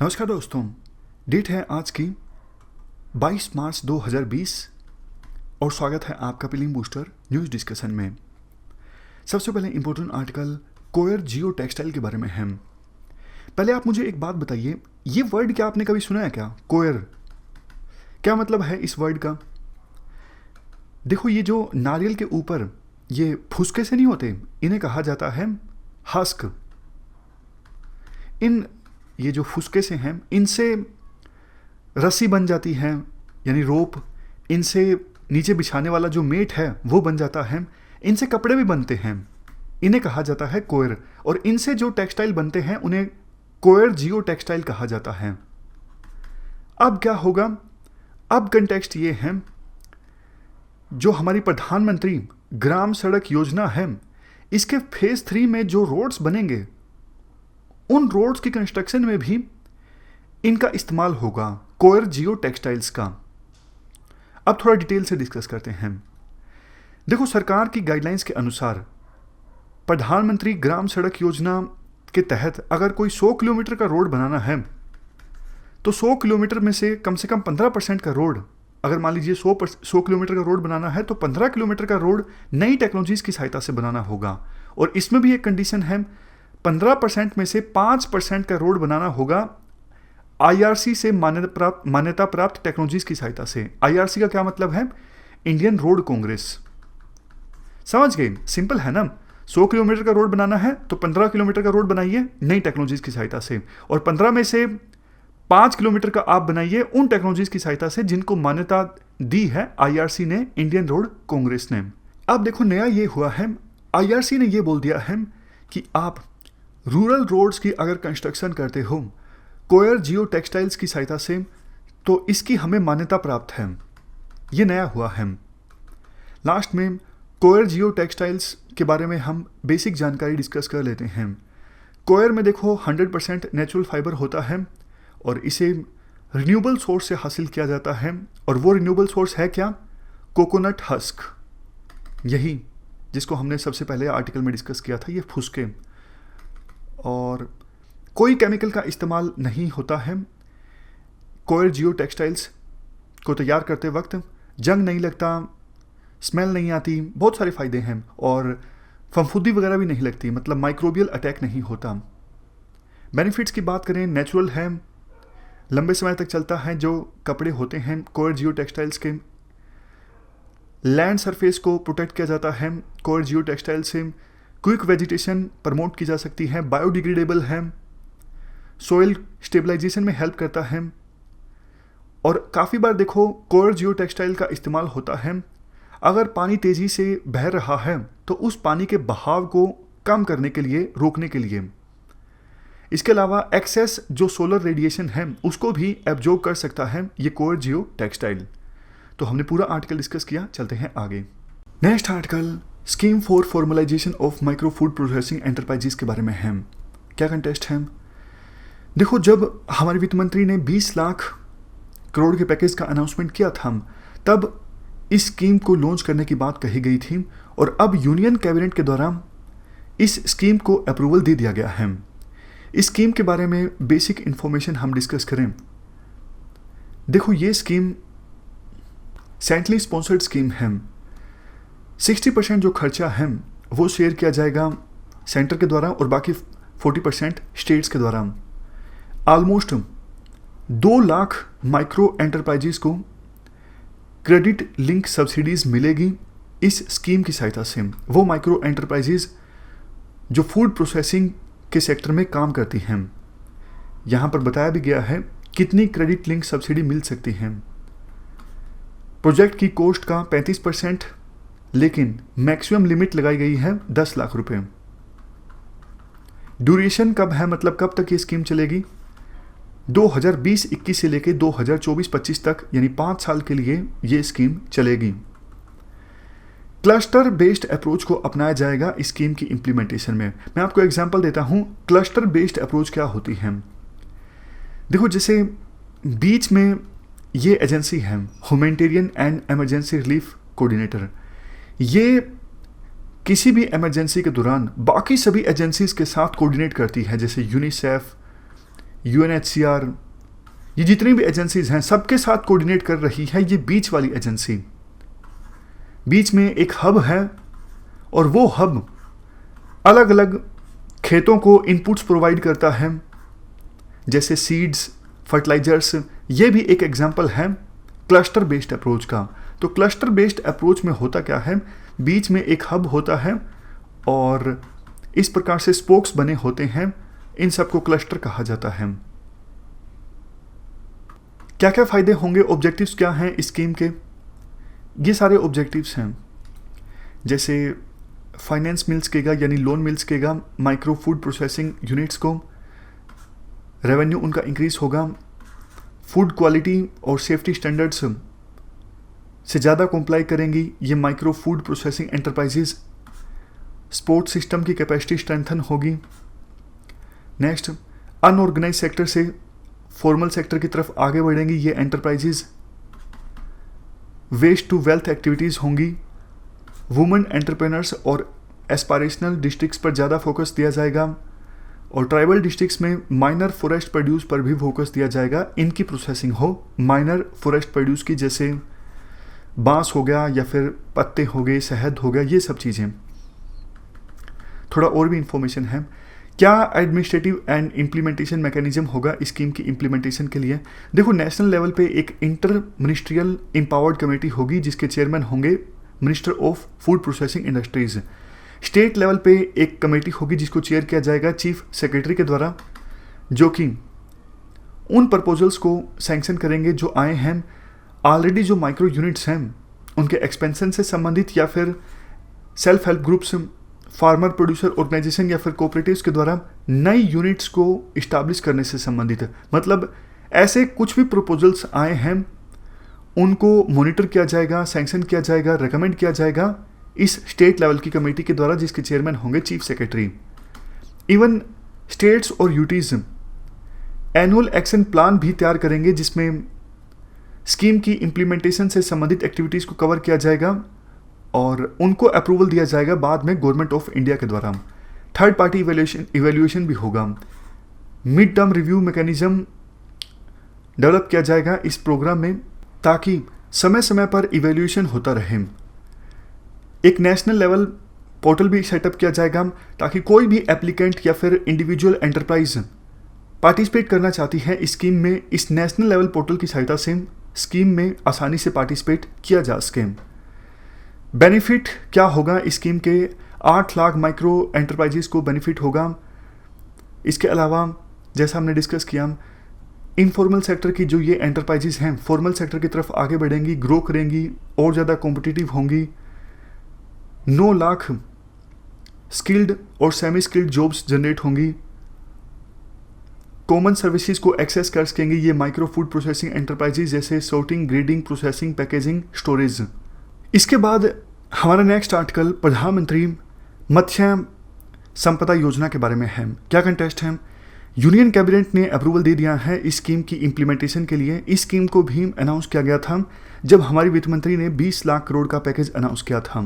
नमस्कार दोस्तों। डेट है आज की 22 मार्च 2020 और स्वागत है आपका पिलिंग बूस्टर न्यूज़ डिस्कशन में। सबसे पहले इंपॉर्टेंट आर्टिकल कोयर जियो टेक्सटाइल के बारे में है। पहले आप मुझे एक बात बताइए, ये वर्ड क्या आपने कभी सुना है क्या? कोयर क्या मतलब है इस वर्ड का? देखो, ये जो नारियल के ऊपर ये फुसके से नहीं होते, इन्हें कहा जाता है हस्क। ये जो फुसके से हैं, इनसे रस्सी बन जाती है, यानी रोप। इनसे नीचे बिछाने वाला जो मेट है वो बन जाता है। इनसे कपड़े भी बनते हैं, इन्हें कहा जाता है कोयर। और इनसे जो टेक्सटाइल बनते हैं उन्हें कोयर जियो टेक्सटाइल कहा जाता है। अब क्या होगा? अब कंटेक्स्ट ये है, जो हमारी प्रधानमंत्री ग्राम सड़क योजना है, इसके फेज 3 में जो रोड्स बनेंगे, उन रोड्स की कंस्ट्रक्शन में भी इनका इस्तेमाल होगा, कोयर जियो टेक्सटाइल्स का। अब थोड़ा डिटेल से डिस्कस करते हैं। देखो, सरकार की गाइडलाइंस के अनुसार प्रधानमंत्री ग्राम सड़क योजना के तहत अगर कोई 100 किलोमीटर का रोड बनाना है, तो 100 किलोमीटर में से कम 15% का रोड, अगर मान लीजिए 100 किलोमीटर का रोड बनाना है, तो 15 किलोमीटर का रोड नई टेक्नोलॉजीज की सहायता से बनाना होगा। और इसमें भी एक कंडीशन है, 15% में से 5% का रोड बनाना होगा IRC से मान्यता प्राप्त टेक्नोलॉजीज की सहायता से। IRC का क्या मतलब है? Indian road Congress. समझ गए? सिंपल है ना। 100 किलोमीटर का रोड बनाना है तो 15 किलोमीटर का रोड बनाइए नई टेक्नोलॉजीज की सहायता से, और 15 में से 5 किलोमीटर का आप बनाइए उन टेक्नोलॉजीज की सहायता से जिनको मान्यता दी है IRC ने, इंडियन रोड कांग्रेस ने। अब देखो, नया ये हुआ है, IRC ने ये बोल दिया है कि आप रूरल रोड्स की अगर कंस्ट्रक्शन करते हो कोयर जियो टेक्सटाइल्स की सहायता से, तो इसकी हमें मान्यता प्राप्त है। ये नया हुआ है। लास्ट में कोयर जियो टेक्सटाइल्स के बारे में हम बेसिक जानकारी डिस्कस कर लेते हैं। कोयर में देखो 100% नेचुरल फाइबर होता है और इसे रिन्यूएबल सोर्स से हासिल किया जाता है। और वो रिन्यूएबल सोर्स है क्या? कोकोनट हस्क, यही जिसको हमने सबसे पहले आर्टिकल में डिस्कस किया था, ये फुसके। और कोई केमिकल का इस्तेमाल नहीं होता है। कोयर जियो टेक्सटाइल्स को तैयार करते वक्त जंग नहीं लगता, स्मेल नहीं आती, बहुत सारे फ़ायदे हैं। और फफूंदी वगैरह भी नहीं लगती, मतलब माइक्रोबियल अटैक नहीं होता। बेनिफिट्स की बात करें, नेचुरल है, लंबे समय तक चलता है जो कपड़े होते हैं कोयर जियो टेक्सटाइल्स के। लैंड सरफेस को प्रोटेक्ट किया जाता है कोयर जियो टेक्सटाइल से। क्विक वेजिटेशन प्रमोट की जा सकती है, बायोडिग्रेडेबल है, सोइल स्टेबलाइजेशन में हेल्प करता है। और काफ़ी बार देखो कोयर जियो टेक्सटाइल का इस्तेमाल होता है अगर पानी तेज़ी से बह रहा है तो उस पानी के बहाव को कम करने के लिए, रोकने के लिए। इसके अलावा एक्सेस जो सोलर रेडिएशन है उसको भी एब्जॉर्ब कर सकता है ये कोयर जियो टेक्सटाइल। तो हमने पूरा आर्टिकल डिस्कस किया, चलते हैं आगे। Next article scheme for formalisation of micro food processing enterprises के बारे में है। क्या कंटेस्ट है? देखो, जब हमारे वित्त मंत्री ने 20 लाख करोड़ के पैकेज का अनाउंसमेंट किया था, तब इस स्कीम को लॉन्च करने की बात कही गई थी। और अब यूनियन कैबिनेट के द्वारा इस स्कीम को अप्रूवल दे दिया गया है। इस स्कीम के बारे में बेसिक इंफॉर्मेशन हम डिस्कस करें। देखो, ये स्कीम सेंट्रली स्पॉन्सर्ड स्कीम है। 60% जो खर्चा है वो शेयर किया जाएगा सेंटर के द्वारा और बाकी 40% स्टेट्स के द्वारा। ऑलमोस्ट 2 लाख माइक्रो एंटरप्राइजेस को क्रेडिट लिंक सब्सिडीज मिलेगी इस स्कीम की सहायता से। वो माइक्रो एंटरप्राइजेस जो फूड प्रोसेसिंग के सेक्टर में काम करती हैं। यहाँ पर बताया भी गया है कितनी क्रेडिट लिंक सब्सिडी मिल सकती है। प्रोजेक्ट की कॉस्ट का 35%, लेकिन मैक्सिमम लिमिट लगाई गई है 10 लाख रुपए। ड्यूरेशन कब है, मतलब कब तक ये स्कीम चलेगी? 2020-21 से लेकर 2024-25 तक, यानी 5 साल के लिए ये स्कीम चलेगी। क्लस्टर बेस्ड अप्रोच को अपनाया जाएगा इस स्कीम की इम्प्लीमेंटेशन में। मैं आपको एग्जांपल देता हूं, क्लस्टर बेस्ड अप्रोच क्या होती है। देखो, जैसे बीच में ये एजेंसी है humanitarian and emergency relief coordinator, ये किसी भी इमरजेंसी के दौरान बाकी सभी एजेंसीज के साथ कोऑर्डिनेट करती है, जैसे यूनिसेफ UNHCR, ये जितनी भी एजेंसीज हैं सबके साथ कोऑर्डिनेट कर रही है ये बीच वाली एजेंसी। बीच में एक हब है और वो हब अलग अलग खेतों को इनपुट्स प्रोवाइड करता है, जैसे सीड्स, फर्टिलाइजर्स। ये भी एक एग्जांपल है क्लस्टर बेस्ड अप्रोच का। तो क्लस्टर बेस्ड अप्रोच में होता क्या है, बीच में एक हब होता है और इस प्रकार से स्पोक्स बने होते हैं, इन सबको क्लस्टर कहा जाता है। क्या क्या फायदे होंगे, ऑब्जेक्टिव्स क्या हैं इस स्कीम के? ये सारे ऑब्जेक्टिव्स हैं, जैसे फाइनेंस मिल सकेगा यानी लोन मिल सकेगा माइक्रो फूड प्रोसेसिंग यूनिट्स को, रेवेन्यू उनका इंक्रीज होगा, फूड क्वालिटी और सेफ्टी स्टैंडर्ड्स से ज़्यादा कॉम्प्लाई करेंगी ये micro food processing enterprises, support system की कैपेसिटी स्ट्रेंथन होगी। नेक्स्ट, अनऑर्गेनाइज सेक्टर से फॉर्मल सेक्टर की तरफ आगे बढ़ेंगी ये enterprises, waste to wealth activities होंगी, वुमेन एंटरप्रेनर्स और एस्पायरेशनल डिस्ट्रिक्ट्स पर ज़्यादा फोकस दिया जाएगा और ट्राइबल डिस्ट्रिक्ट्स में माइनर फॉरेस्ट प्रोड्यूस पर भी फोकस दिया जाएगा, इनकी प्रोसेसिंग हो माइनर फॉरेस्ट प्रोड्यूस की, जैसे बांस हो गया या फिर पत्ते हो गए, शहद हो गया, ये सब चीज़ें। थोड़ा और भी इंफॉर्मेशन है, क्या एडमिनिस्ट्रेटिव एंड इम्प्लीमेंटेशन मैकेनिज्म होगा इस स्कीम की इम्प्लीमेंटेशन के लिए? देखो, नेशनल लेवल पे एक इंटर मिनिस्ट्रियल एम्पावर्ड कमेटी होगी जिसके चेयरमैन होंगे minister of food processing industries. State level पे एक कमेटी होगी जिसको चेयर किया जाएगा चीफ सेक्रेटरी के द्वारा, जो कि उन प्रपोजल्स को सैंक्शन करेंगे जो आए हैं ऑलरेडी, जो माइक्रो यूनिट्स हैं उनके एक्सपेंशन से संबंधित या फिर self help groups, farmer producer organisation या फिर कोऑपरेटिव्स के द्वारा नई यूनिट्स को इस्टाब्लिश करने से संबंधित है। मतलब ऐसे कुछ भी प्रपोजल्स आए हैं उनको मॉनिटर किया जाएगा, सैंक्शन किया जाएगा, रेकमेंड किया जाएगा इस स्टेट लेवल की कमेटी के द्वारा जिसके चेयरमैन होंगे चीफ सेक्रेटरी। इवन स्टेट्स और यूटीज एनुअल एक्शन प्लान भी तैयार करेंगे जिसमें स्कीम की इम्प्लीमेंटेशन से संबंधित एक्टिविटीज़ को कवर किया जाएगा और उनको अप्रूवल दिया जाएगा बाद में गवर्नमेंट ऑफ इंडिया के द्वारा। थर्ड पार्टी इवैल्यूएशन भी होगा। Mid term review mechanism develop किया जाएगा इस प्रोग्राम में ताकि समय समय पर इवैल्यूएशन होता रहे। एक नेशनल लेवल पोर्टल भी सेटअप किया जाएगा ताकि कोई भी एप्लीकेंट या फिर इंडिविजुअल एंटरप्राइज पार्टिसिपेट करना चाहती है इस स्कीम में, इस नेशनल लेवल पोर्टल की सहायता से स्कीम में आसानी से पार्टिसिपेट किया जा सके। बेनिफिट क्या होगा इस स्कीम के? 8 लाख माइक्रो एंटरप्राइजेस को बेनिफिट होगा। इसके अलावा जैसा हमने डिस्कस किया, इनफॉर्मल सेक्टर की जो ये एंटरप्राइजेस हैं फॉर्मल सेक्टर की तरफ आगे बढ़ेंगी, ग्रो करेंगी और ज़्यादा कॉम्पिटिटिव होंगी। 9 लाख स्किल्ड और सेमी स्किल्ड जॉब्स जनरेट होंगी। कॉमन सर्विसेज को एक्सेस कर सकेंगे ये माइक्रो फूड प्रोसेसिंग एंटरप्राइजेज, जैसे sorting, grading, processing, packaging, storage. इसके बाद हमारा नेक्स्ट आर्टिकल प्रधानमंत्री मत्स्य संपदा योजना के बारे में है। क्या कंटेस्ट है? यूनियन कैबिनेट ने अप्रूवल दे दिया है इस स्कीम की इम्प्लीमेंटेशन के लिए। इस स्कीम को भी अनाउंस किया गया था जब हमारी वित्त मंत्री ने 20 लाख करोड़ का पैकेज अनाउंस किया था।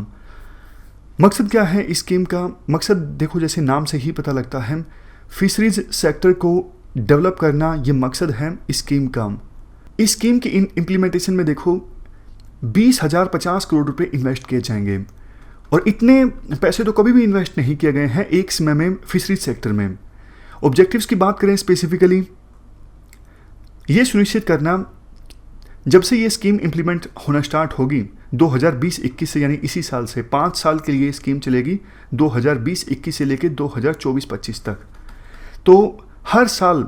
मकसद क्या है इस स्कीम का? मकसद देखो, जैसे नाम से ही पता लगता है, फिशरीज सेक्टर को डेवलप करना ये मकसद है इस स्कीम का। इस स्कीम की इम्प्लीमेंटेशन में देखो 20,050 करोड़ रुपए इन्वेस्ट किए जाएंगे और इतने पैसे तो कभी भी इन्वेस्ट नहीं किए गए हैं एक समय में फिशरीज सेक्टर में। ऑब्जेक्टिव्स की बात करें स्पेसिफिकली, ये सुनिश्चित करना जब से ये स्कीम इम्प्लीमेंट होना स्टार्ट होगी 2020-21 से, यानी इसी साल से 5 साल के लिए स्कीम चलेगी 2020-21 से लेकर 2024-25 तक। तो हर साल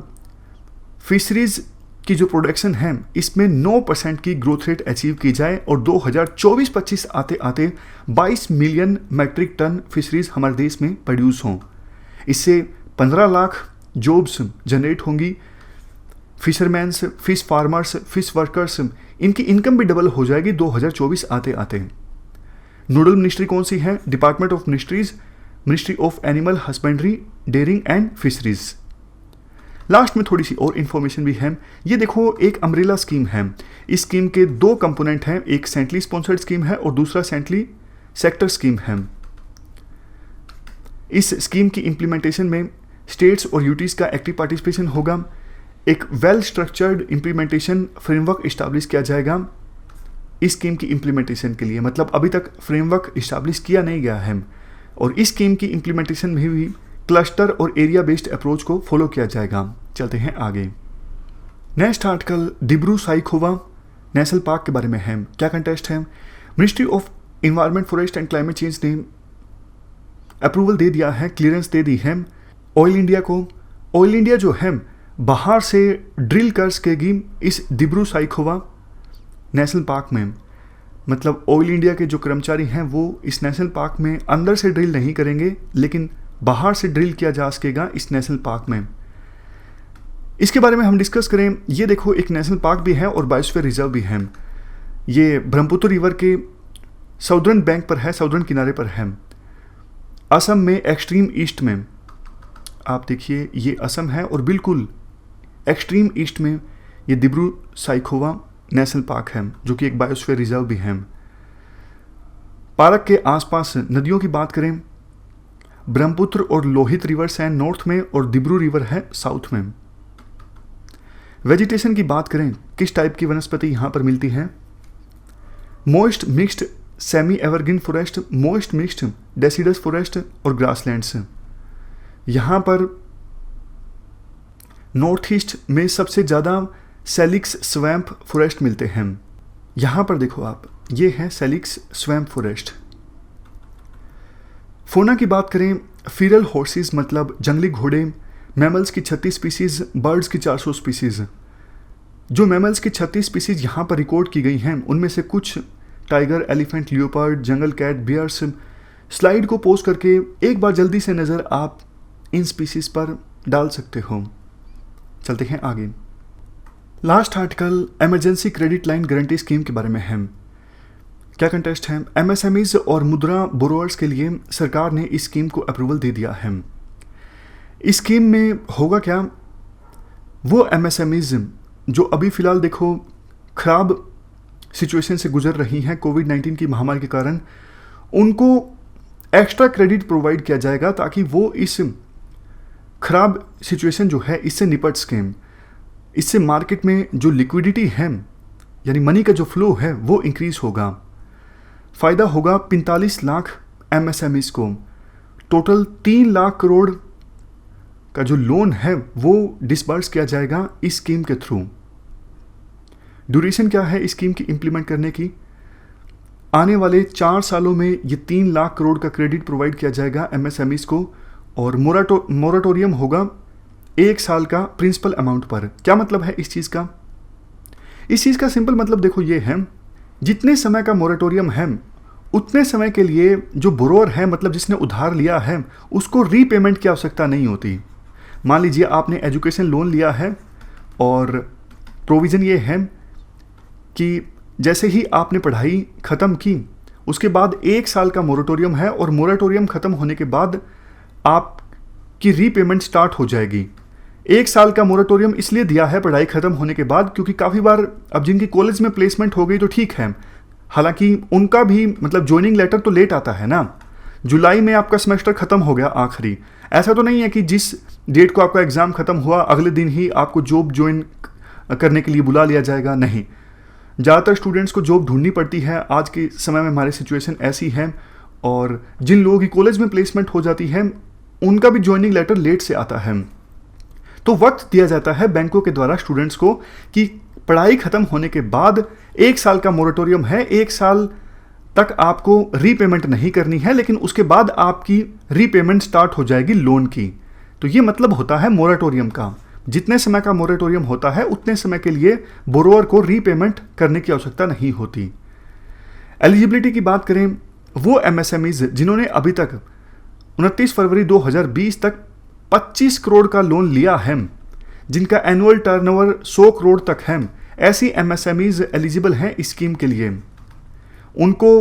फिशरीज की जो प्रोडक्शन है इसमें 9% की ग्रोथ रेट अचीव की जाए और 2024-25 आते आते 22 मिलियन मैट्रिक टन फिशरीज हमारे देश में प्रोड्यूस हों। इससे 15 लाख जॉब्स जनरेट होंगी। Fisherman's, fish farmers, fish workers, इनकी इनकम भी डबल हो जाएगी 2024 आते आते। नोडल मिनिस्ट्री कौन सी है? Department of ministries, ministry of animal husbandry, dairying and fisheries. Last में थोड़ी सी और इन्फॉर्मेशन भी है। ये देखो, एक अम्ब्रेला स्कीम है। इस स्कीम के 2 कंपोनेंट हैं, एक सेंट्रली स्पॉन्सर्ड स्कीम है और दूसरा सेंट्रली सेक्टर स्कीम है। इस स्कीम की इम्प्लीमेंटेशन में स्टेट्स और यूटीज का एक्टिव पार्टिसिपेशन होगा। एक well structured implementation framework establish किया जाएगा इस स्कीम की इम्प्लीमेंटेशन के लिए। मतलब अभी तक फ्रेमवर्क इस्टेब्लिश किया नहीं गया है और इस स्कीम की इम्प्लीमेंटेशन में भी क्लस्टर और एरिया बेस्ड अप्रोच को फॉलो किया जाएगा। चलते हैं आगे। Next article Dibru Saikhowa national park के बारे में है। क्या कंटेस्ट है? Ministry of environment forest and climate change ने अप्रूवल दे दिया है, क्लियरेंस दे दी है ऑयल इंडिया को। ऑयल इंडिया जो है बाहर से ड्रिल कर सकेगी इस डिब्रू साइखोवा नेशनल पार्क में। मतलब ऑयल इंडिया के जो कर्मचारी हैं वो इस नेशनल पार्क में अंदर से ड्रिल नहीं करेंगे, लेकिन बाहर से ड्रिल किया जा सकेगा इस नेशनल पार्क में। इसके बारे में हम डिस्कस करें। ये देखो, एक नेशनल पार्क भी है और बायोस्फीयर रिजर्व भी है। ये ब्रह्मपुत्र रिवर के साउदर्न बैंक पर है, साउदर्न किनारे पर है, असम में एक्सट्रीम ईस्ट में। आप देखिए ये असम है और बिल्कुल एक्सट्रीम ईस्ट में ये डिब्रू साइखोवा नेशनल पार्क है, जो कि एक बायोस्फीयर रिजर्व भी है। पार्क के आसपास नदियों की बात करें, ब्रह्मपुत्र और लोहित रिवर्स हैं नॉर्थ में और डिब्रू रिवर है साउथ में। वेजिटेशन की बात करें, किस टाइप की वनस्पति यहाँ पर मिलती है? Moist mixed semi evergreen forest, moist mixed deciduous forest और ग्रासलैंड्स। यहाँ पर नॉर्थ ईस्ट में सबसे ज़्यादा सेलिक्स स्वैम्प फॉरेस्ट मिलते हैं। यहाँ पर देखो आप, ये है सेलिक्स स्वैम्प फॉरेस्ट। फोना की बात करें, फीरल हॉर्सेस मतलब जंगली घोड़े, मैमल्स की 36 स्पीसीज, बर्ड्स की 400 स्पीसीज। जो मैमल्स की 36 स्पीसीज यहाँ पर रिकॉर्ड की गई हैं उनमें से कुछ tiger, elephant, leopard, jungle cat, bears. Slide को पोज करके एक बार जल्दी से नज़र आप इन स्पीसीज पर डाल सकते हो। चलते हैं आगे। Last article emergency credit line guarantee scheme के बारे में है। क्या कंटेस्ट है? एमएसएमईज और मुद्रा बोरोअर्स के लिए सरकार ने इस स्कीम को अप्रूवल दे दिया है। इस स्कीम में होगा क्या? वो एमएसएमईज जो अभी फ़िलहाल देखो ख़राब सिचुएशन से गुजर रही हैं कोविड-19 की महामारी के कारण, उनको एक्स्ट्रा क्रेडिट प्रोवाइड किया जाएगा ताकि वो इस ख़राब सिचुएशन जो है इससे निपट सकें। इससे मार्केट में जो लिक्विडिटी है यानी मनी का जो फ्लो है वो इंक्रीज़ होगा। फ़ायदा होगा 45 लाख एमएसएमईज को। टोटल 3 लाख करोड़ का जो लोन है वो डिसबर्स किया जाएगा इस स्कीम के थ्रू। ड्यूरेशन क्या है इस स्कीम की इम्प्लीमेंट करने की? आने वाले 4 सालों में ये 3 लाख करोड़ का क्रेडिट प्रोवाइड किया जाएगा एमएसएमईज को और मोराटोरियम होगा 1 साल का प्रिंसिपल अमाउंट पर। क्या मतलब है इस चीज़ का? इस चीज़ का सिंपल मतलब देखो ये है, जितने समय का मोराटोरियम है उतने समय के लिए जो बोरोअर है मतलब जिसने उधार लिया है उसको रीपेमेंट की आवश्यकता नहीं होती। मान लीजिए आपने एजुकेशन लोन लिया है और प्रोविज़न ये है कि जैसे ही आपने पढ़ाई ख़त्म की उसके बाद 1 साल का मोराटोरियम है और मोराटोरियम ख़त्म होने के बाद आपकी रीपेमेंट स्टार्ट हो जाएगी। 1 साल का मोराटोरियम इसलिए दिया है पढ़ाई ख़त्म होने के बाद क्योंकि काफ़ी बार अब जिनकी कॉलेज में प्लेसमेंट हो गई तो ठीक है, हालांकि उनका भी मतलब ज्वाइनिंग लेटर तो लेट आता है ना। जुलाई में आपका सेमेस्टर ख़त्म हो गया आखिरी, ऐसा तो नहीं है कि जिस डेट को आपका एग्ज़ाम ख़त्म हुआ अगले दिन ही आपको जॉब ज्वाइन करने के लिए बुला लिया जाएगा। नहीं, ज़्यादातर स्टूडेंट्स को जॉब ढूंढनी पड़ती है। आज के समय में हमारी सिचुएशन ऐसी है और जिन लोगों की कॉलेज में प्लेसमेंट हो जाती है उनका भी ज्वाइनिंग लेटर लेट से आता है। तो वक्त दिया जाता है बैंकों के द्वारा स्टूडेंट्स को कि पढ़ाई ख़त्म होने के बाद 1 साल का मोराटोरियम है, 1 साल तक आपको रीपेमेंट नहीं करनी है, लेकिन उसके बाद आपकी रीपेमेंट स्टार्ट हो जाएगी लोन की। तो ये मतलब होता है मोराटोरियम का। जितने समय का मोराटोरियम होता है उतने समय के लिए बोरोअर को रीपेमेंट करने की आवश्यकता नहीं होती। एलिजिबिलिटी की बात करें, वो एमएसएमईज जिन्होंने अभी तक 29 फरवरी 2020 तक 25 करोड़ का लोन लिया है, जिनका एनुअल टर्नओवर 100 करोड़ तक है, ऐसी एमएसएमईज एलिजिबल हैं इस स्कीम के लिए। उनको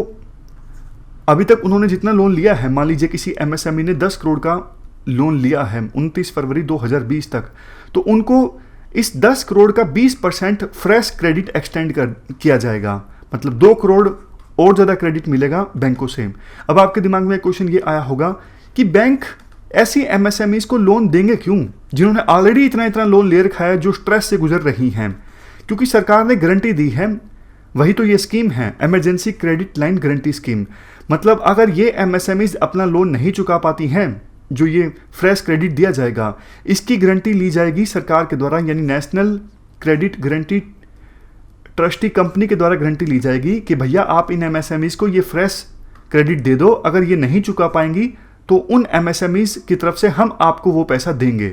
अभी तक उन्होंने जितना लोन लिया है, मान लीजिए किसी एमएसएमई ने 10 करोड़ का लोन लिया है 29 फरवरी 2020 तक, तो उनको इस 10 करोड़ का 20% फ्रेश क्रेडिट एक्सटेंड किया जाएगा, मतलब 2 करोड़ और ज़्यादा क्रेडिट मिलेगा बैंकों से। अब आपके दिमाग में क्वेश्चन ये आया होगा कि बैंक ऐसी एमएसएमईज को लोन देंगे क्यों जिन्होंने ऑलरेडी इतना इतना लोन ले रखा है, जो स्ट्रेस से गुजर रही हैं? क्योंकि सरकार ने गारंटी दी है, वही तो ये स्कीम है, emergency credit line guarantee scheme. मतलब अगर ये एमएसएमईज अपना लोन नहीं चुका पाती हैं, जो ये फ्रेश क्रेडिट दिया जाएगा, इसकी गारंटी ली जाएगी सरकार के द्वारा, यानी national credit guarantee trustee company के द्वारा गारंटी ली जाएगी कि भैया आप इन एमएसएमईज को ये फ्रेश क्रेडिट दे दो। अगर ये नहीं चुका पाएंगी तो उन एमएसएमईज की तरफ से हम आपको वो पैसा देंगे।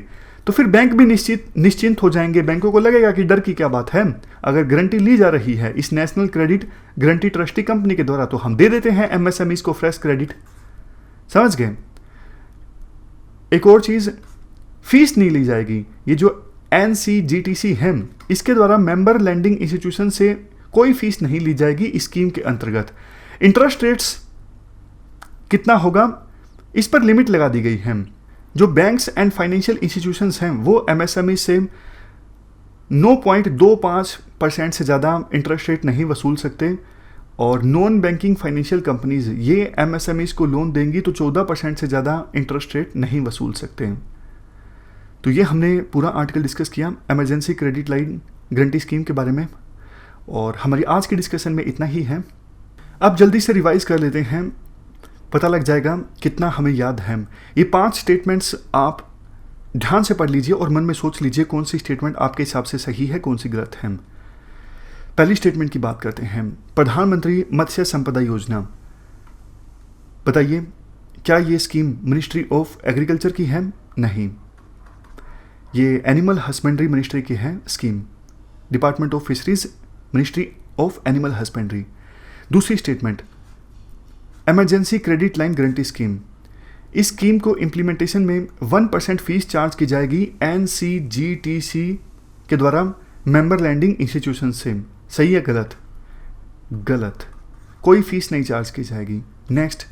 तो फिर बैंक भी निश्चिंत हो जाएंगे। बैंकों को लगेगा कि डर की क्या बात है, अगर गारंटी ली जा रही है इस national credit guarantee trustee company के द्वारा, तो हम दे देते हैं एमएसएमईज को फ्रेश क्रेडिट। समझ गए? एक और चीज, फीस नहीं ली जाएगी। ये जो NCGTC है, इसके द्वारा मेंबर लैंडिंग इंस्टीट्यूशन से कोई फीस नहीं ली जाएगी इस स्कीम के अंतर्गत। इंटरेस्ट रेट्स कितना होगा, इस पर लिमिट लगा दी गई है। जो बैंक्स एंड फाइनेंशियल इंस्टीट्यूशंस हैं वो MSME से 9.25% से ज़्यादा इंटरेस्ट रेट नहीं वसूल सकते, और नॉन बैंकिंग फाइनेंशियल कंपनीज ये MSMEs को लोन देंगी तो 14% से ज़्यादा इंटरेस्ट रेट नहीं वसूल सकते। तो ये हमने पूरा आर्टिकल डिस्कस किया emergency credit line guarantee scheme के बारे में, और हमारी आज की डिस्कशन में इतना ही है। अब जल्दी से रिवाइज कर लेते हैं, पता लग जाएगा कितना हमें याद है। ये 5 स्टेटमेंट्स आप ध्यान से पढ़ लीजिए और मन में सोच लीजिए कौन सी स्टेटमेंट आपके हिसाब से सही है, कौन सी गलत है। पहली स्टेटमेंट की बात करते हैं, प्रधानमंत्री मत्स्य संपदा योजना। बताइए क्या ये स्कीम मिनिस्ट्री ऑफ एग्रीकल्चर की है? नहीं, ये एनिमल हस्बेंड्री मिनिस्ट्री की है scheme, department of fisheries, ministry of animal husbandry. दूसरी statement, emergency credit line guarantee scheme. इस स्कीम को इम्प्लीमेंटेशन में 1% फीस चार्ज की जाएगी NCGTC के द्वारा मेंबर लैंडिंग इंस्टीट्यूशन से। सही है गलत? गलत, कोई फीस नहीं चार्ज की जाएगी। Next,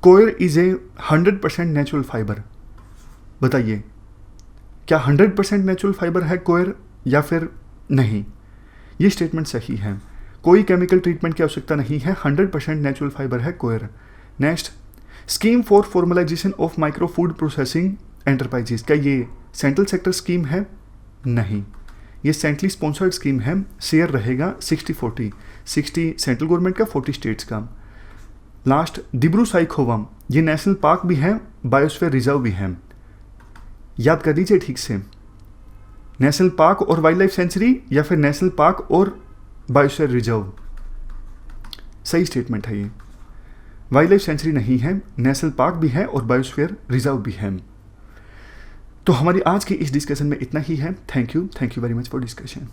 coir is a 100% natural fibre. बताइए क्या 100% नेचुरल फाइबर है कोयर या फिर नहीं? ये स्टेटमेंट सही है, कोई केमिकल ट्रीटमेंट की आवश्यकता नहीं है, 100% नेचुरल फाइबर है coir. Next, scheme for formalisation of micro food processing enterprises. क्या ये सेंट्रल सेक्टर स्कीम है? नहीं, ये सेंट्रली स्पॉन्सर्ड स्कीम है। शेयर रहेगा 60-40, 60 सेंट्रल गवर्नमेंट का, 40 स्टेट्स का। लास्ट, दिब्रू साइखोवा, ये नेशनल पार्क भी है, बायोस्फीयर रिजर्व भी है। याद कर लीजिए ठीक से, नेशनल पार्क और वाइल्ड लाइफ सेंचुरी या फिर नेशनल पार्क और बायोस्फीयर रिजर्व। सही स्टेटमेंट है ये, वाइल्ड लाइफ सेंचुरी नहीं है, नेशनल पार्क भी है और बायोस्फीयर रिजर्व भी है। तो हमारी आज की इस डिस्कशन में इतना ही है। Thank you very much for discussion.